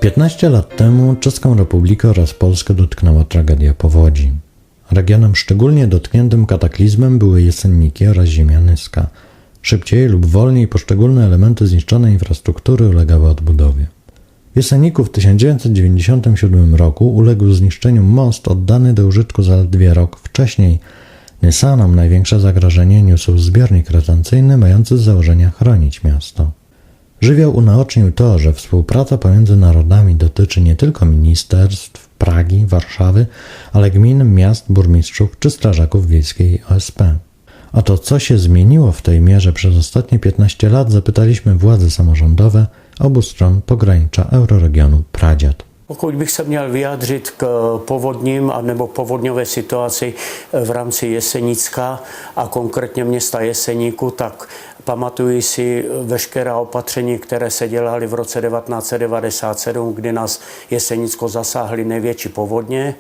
15 lat temu Czeską Republikę oraz Polskę dotknęła tragedia powodzi. Regionem szczególnie dotkniętym kataklizmem były Jesenniki oraz ziemia Nyska. Szybciej lub wolniej poszczególne elementy zniszczonej infrastruktury ulegały odbudowie. W Jesenniku w 1997 roku uległ zniszczeniu most oddany do użytku zaledwie rok wcześniej. Nysanom największe zagrożenie niósł zbiornik retencyjny mający z założenia chronić miasto. Żywioł unaocznił to, że współpraca pomiędzy narodami dotyczy nie tylko ministerstw, Pragi, Warszawy, ale gmin, miast, burmistrzów czy strażaków wiejskiej OSP. O to, co się zmieniło w tej mierze przez ostatnie 15 lat, zapytaliśmy władze samorządowe obu stron pogranicza euroregionu Pradziad. Pokud bych se měl vyjádřit k povodním nebo povodňové situaci v rámci Jesenicka a konkrétně města Jeseníku, tak pamatuji si veškerá opatření, které se dělaly v roce 1997, kdy nás Jesenicko zasáhly největší povodně.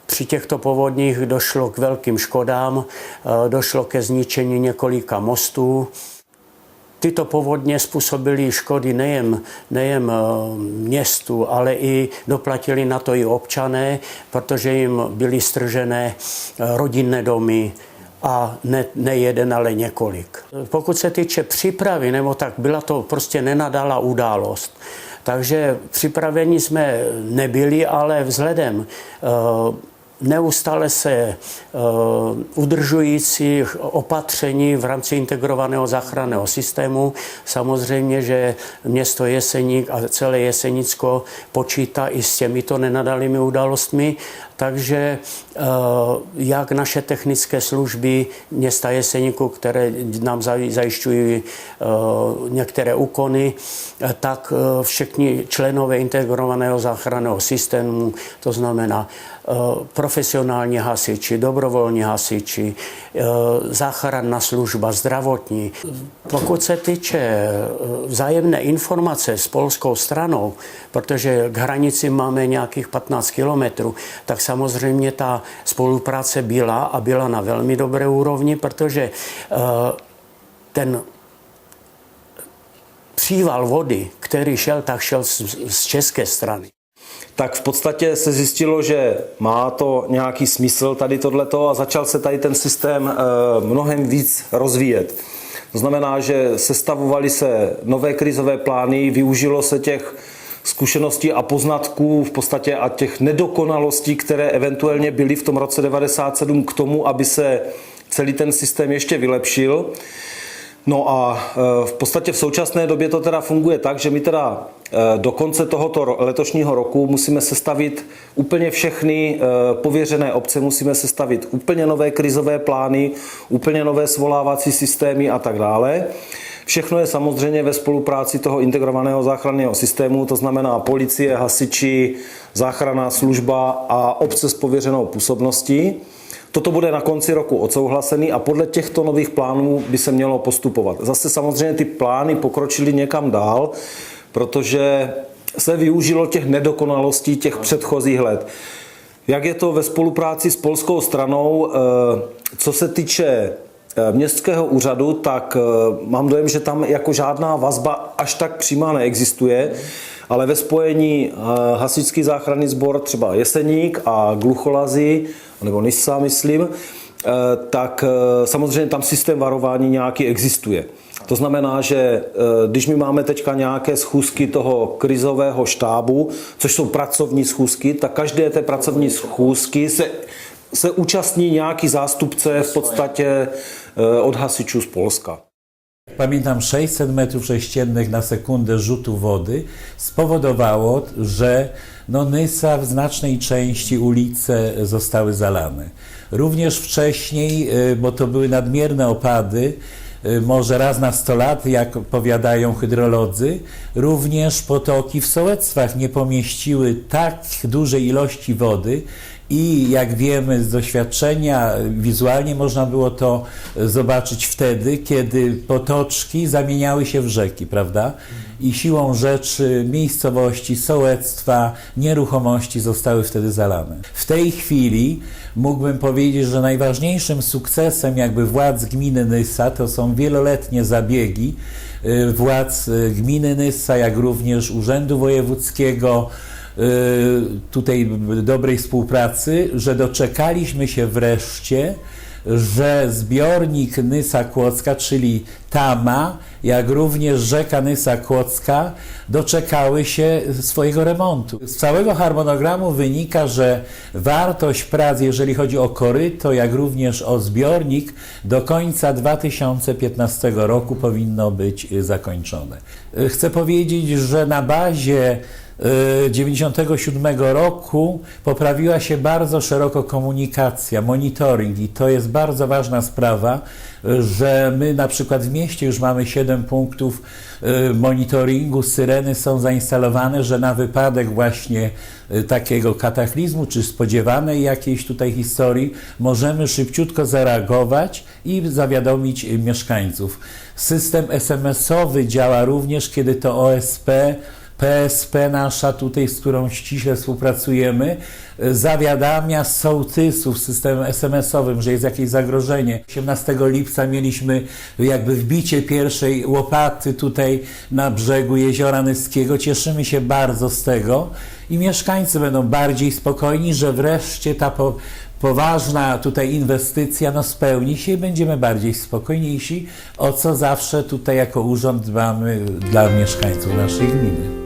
Při těchto povodních došlo k velkým škodám, došlo ke zničení několika mostů. Tyto povodně způsobily škody nejen městu, ale i doplatili na to i občané, protože jim byly stržené rodinné domy a ne jeden, ale několik. Pokud se týče přípravy, nebo tak byla to prostě nenadálá událost. Takže připraveni jsme nebyli, ale vzhledem neustále se udržujících opatření v rámci integrovaného záchranného systému. Samozřejmě, že město Jeseník a celé Jesenicko počítá i s těmito nenadálými událostmi, takže jak naše technické služby města Jeseníku, které nám zajišťují některé úkony, tak všichni členové integrovaného záchranného systému, to znamená profesionální hasiči, dobrovolní hasiči, záchranná služba, zdravotní. Pokud se týče vzájemné informace s polskou stranou, protože k hranici máme nějakých 15 kilometrů, tak samozřejmě ta spolupráce byla na velmi dobré úrovni, protože ten příval vody, který šel, tak šel z české strany. Tak v podstatě se zjistilo, že má to nějaký smysl tady tohleto a začal se tady ten systém mnohem víc rozvíjet. To znamená, že sestavovaly se nové krizové plány, využilo se těch zkušeností a poznatků v podstatě a těch nedokonalostí, které eventuálně byly v tom roce 1997 k tomu, aby se celý ten systém ještě vylepšil. No a v podstatě v současné době to teda funguje tak, že my teda do konce tohoto letošního roku musíme sestavit úplně všechny pověřené obce, musíme sestavit úplně nové krizové plány, úplně nové svolávací systémy a tak dále. Všechno je samozřejmě ve spolupráci toho integrovaného záchranného systému, to znamená policie, hasiči, záchranná služba a obce s pověřenou působností. Toto bude na konci roku odsouhlasený a podle těchto nových plánů by se mělo postupovat. Zase samozřejmě ty plány pokročily někam dál, protože se využilo těch nedokonalostí těch předchozích let. Jak je to ve spolupráci s polskou stranou, co se týče městského úřadu, tak mám dojem, že tam jako žádná vazba až tak přímá neexistuje, ale ve spojení hasičský záchranný sbor, třeba Jeseník a Glucholazy, nebo Nysa, myslím, tak samozřejmě tam systém varování nějaký existuje. To znamená, že když my máme teďka nějaké schůzky toho krizového štábu, což jsou pracovní schůzky, tak každé té pracovní schůzky se účastní nějaký zástupce v podstatě od hasičů z Polska. Pamiętam, 600 metrów sześciennych na sekundę rzutu wody spowodowało, że Nysa w znacznej części ulice zostały zalane. Również wcześniej, bo to były nadmierne opady, może raz na 100 lat, jak powiadają hydrolodzy, również potoki w sołectwach nie pomieściły tak dużej ilości wody, i jak wiemy z doświadczenia, wizualnie można było to zobaczyć wtedy, kiedy potoczki zamieniały się w rzeki, prawda? I siłą rzeczy miejscowości, sołectwa, nieruchomości zostały wtedy zalane. W tej chwili mógłbym powiedzieć, że najważniejszym sukcesem jakby władz gminy Nysa to są wieloletnie zabiegi władz gminy Nysa, jak również Urzędu Wojewódzkiego, tutaj dobrej współpracy, że doczekaliśmy się wreszcie, że zbiornik Nysa Kłodzka, czyli Tama, jak również rzeka Nysa Kłodzka doczekały się swojego remontu. Z całego harmonogramu wynika, że wartość prac, jeżeli chodzi o koryto, jak również o zbiornik, do końca 2015 roku powinno być zakończone. Chcę powiedzieć, że na bazie 1997 roku poprawiła się bardzo szeroko komunikacja, monitoring i to jest bardzo ważna sprawa, że my na przykład w mieście już mamy 7 punktów monitoringu, syreny są zainstalowane, że na wypadek właśnie takiego kataklizmu czy spodziewanej jakiejś tutaj historii możemy szybciutko zareagować i zawiadomić mieszkańców. System SMS-owy działa również, kiedy to OSP, PSP nasza tutaj, z którą ściśle współpracujemy, zawiadamia sołtysów systemem SMS-owym, że jest jakieś zagrożenie. 18 lipca mieliśmy jakby wbicie pierwszej łopaty tutaj na brzegu Jeziora Nyskiego. Cieszymy się bardzo z tego i mieszkańcy będą bardziej spokojni, że wreszcie ta poważna tutaj inwestycja spełni się i będziemy bardziej spokojniejsi, o co zawsze tutaj jako urząd dbamy dla mieszkańców naszej gminy.